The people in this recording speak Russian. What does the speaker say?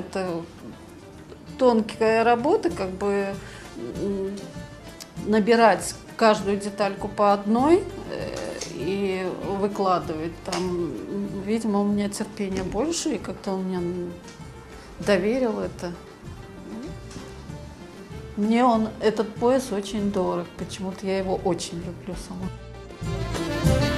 это тонкая работа, как бы набирать каждую детальку по одной и выкладывать. Там, видимо, у меня терпения больше, и как-то он мне доверил это. Мне этот пояс очень дорог, почему-то я его очень люблю сама.